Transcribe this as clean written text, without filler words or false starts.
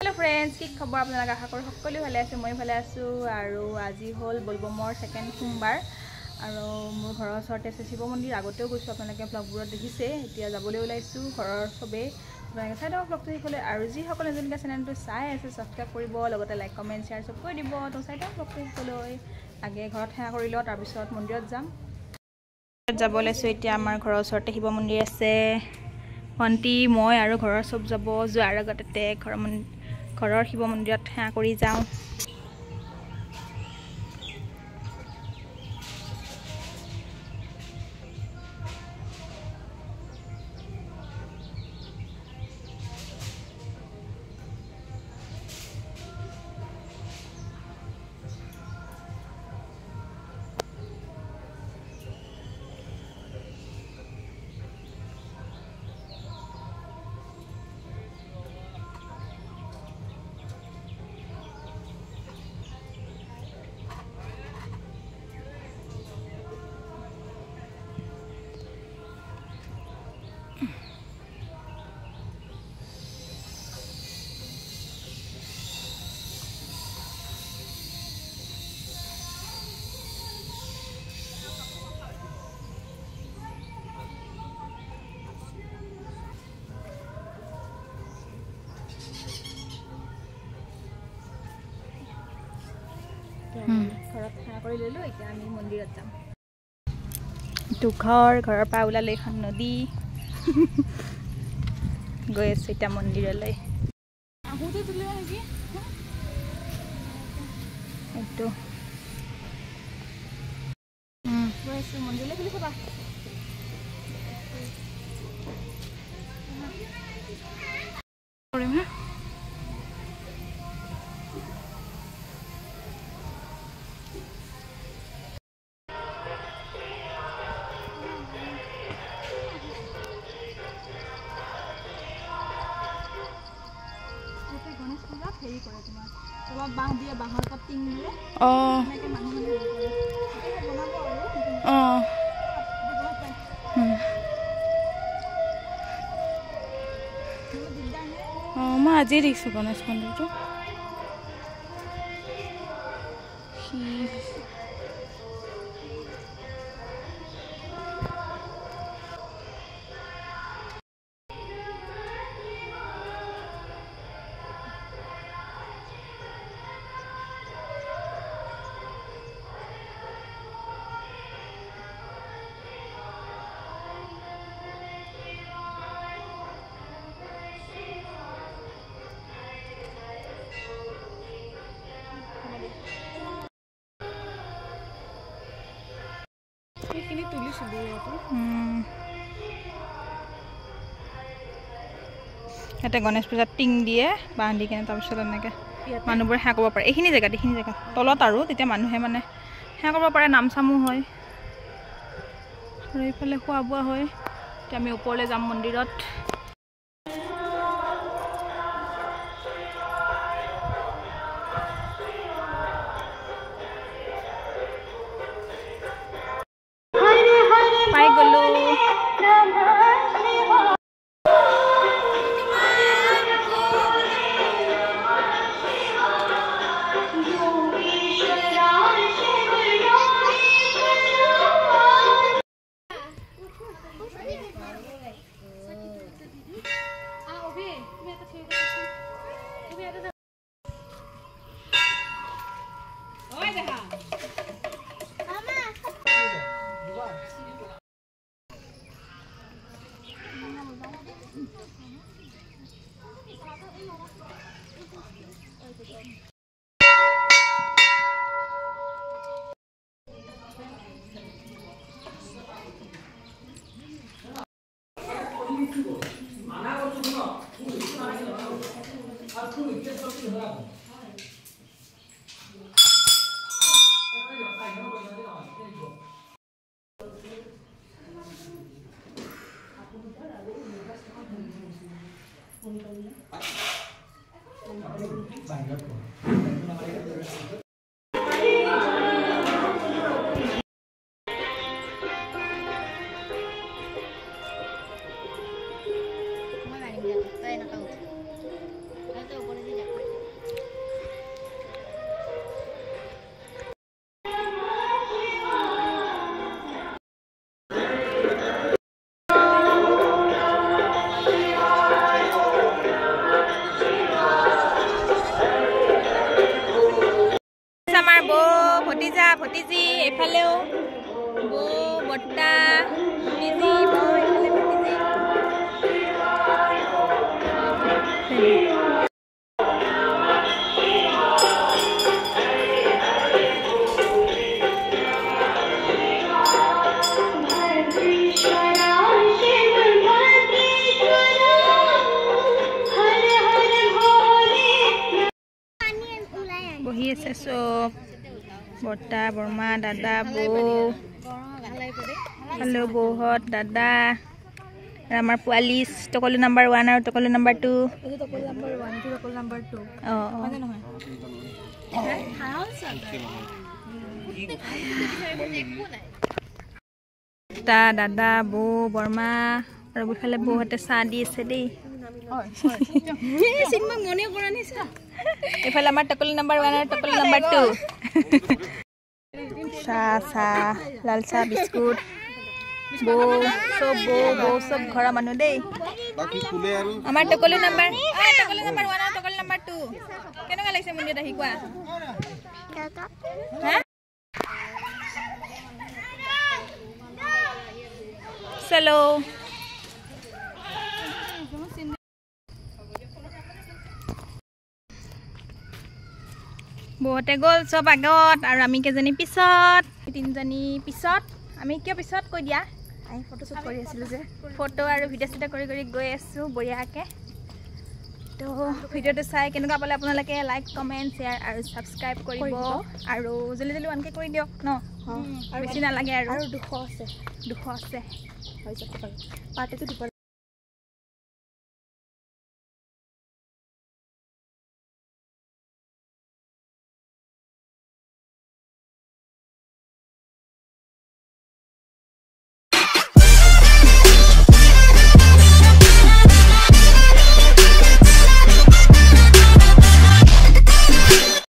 hello friends की खबर आपनालोक आशा करो सकलो भाले आछे মই ভালে আছো আৰু আজি হল বলবমৰ সেকেন্ড সোমবাৰ আৰু মোৰ ঘৰৰ ওচৰতে আছে শিৱ মন্দিৰ আগতেও গৈছো আপোনালোকে ব্লগবোৰত দেখিছে এতিয়া যাবলৈ ওলাইছো ঘৰৰ সবে আপোনালোকে চাই থাকক ব্লগটো দেখলে আৰু যি সকল নতুনকৈ চেনেলটো চাই আছে সাবস্ক্ৰাইব কৰিব লগতে লাইক কমেন্ট শেয়াৰ সব কৰি দিব তো চাই থাকক ব্লগটো দেখলৈ আগে ঘৰত হেয়া কৰি ল তাৰ পিছত মন্দিৰত যাম যাব লৈছো এতিয়া আমাৰ ঘৰৰ ওচৰতে শিৱ মন্দিৰ আছে ভন্টি মই আৰু ঘৰৰ সব যাব যোৱাৰ আগতে ঘৰৰ শিৱ মন্দিৰত হেয়া কৰি যাওঁ ঘৰত হেয়া কৰি ললো এতিয়া আমি মন্দিৰত যাম তো ঘৰৰ পৰা ওলালে এখন নদী গৈ আছে এতিয়া মন্দিৰলৈ আহুতে তুলে নেকি এইটো গৈ আছে মন্দিৰলৈ খুলি চাবা কৰিম হা হেৰি কৰে তোমাৰ তলত বাঁহ দিয়ে বাঁহৰ পাত টিং দিয়ে এনেকৈ মানুহ হেৰি কৰে এতিয়া বনাব আৰু মই আজি দেখিছো গণেশ মন্দিৰটো এইখিনি তুলিছিলো ইয়াতে গণেশ পূজাত টিং দিয়ে বাঁহ দি কেনে তাৰপিছত এনেকৈ মানুহবোৰে সেৱা কৰিব পাৰে এইখিনি জেগা তলত আৰু তেতিয়া মানুহে মানে সেৱা কৰিব পাৰে নাম চামো হয় আৰু এইফালে খোৱা বোৱা হয় এতিয়া আমি ওপৰলৈ যাম মন্দিৰত পাই গলো চব বৰ্তা বৰমা দাদা বৌ হেল্ল' বৌহঁত দাদা আৰু আমাৰ পোৱালি টকলো নাম্বাৰ 1 আৰু টকলো নাম্বাৰ 2 দাদা বৌ বৰমা আৰু বুফালে বৌহঁতে চাহ দি আছে দেই এইফালে আমাৰ টকলো নাম্বাৰ 1 আৰু টকলো নাম্বাৰ 2 চাহ লাল চাহ বিস্কুট বৌ চব ঘৰৰ মানুহ দেই আমাৰ টকলো নাম্বাৰ 1 আৰু টকলো নাম্বাৰ 2 কেনেকুৱা লাগিছে মন্দিৰত আহি কোৱা চলো বৌহঁতে গ'ল চব আগত আৰু আমি কেইজনী পিছত 3জনী পিছত আমি কিয় পিছত কৈ দিয়া আমি ফটোশ্বুট কৰি আছিলোঁ যে ফটো আৰু ভিডিঅ' চিডিঅ' কৰি গৈ আছোঁ বঢ়িয়াকৈ তো ভিডিঅ'টো চাই কেনেকুৱা পালে আপোনালোকে লাইক কমেণ্ট শ্বেয়াৰ আৰু ছাবস্ক্ৰাইব কৰিব আৰু জলদি 1K কৰি দিয়ক ন বেছি নালাগে আৰু 200 আছে হৈ যাব পাৰ্টিটো দিব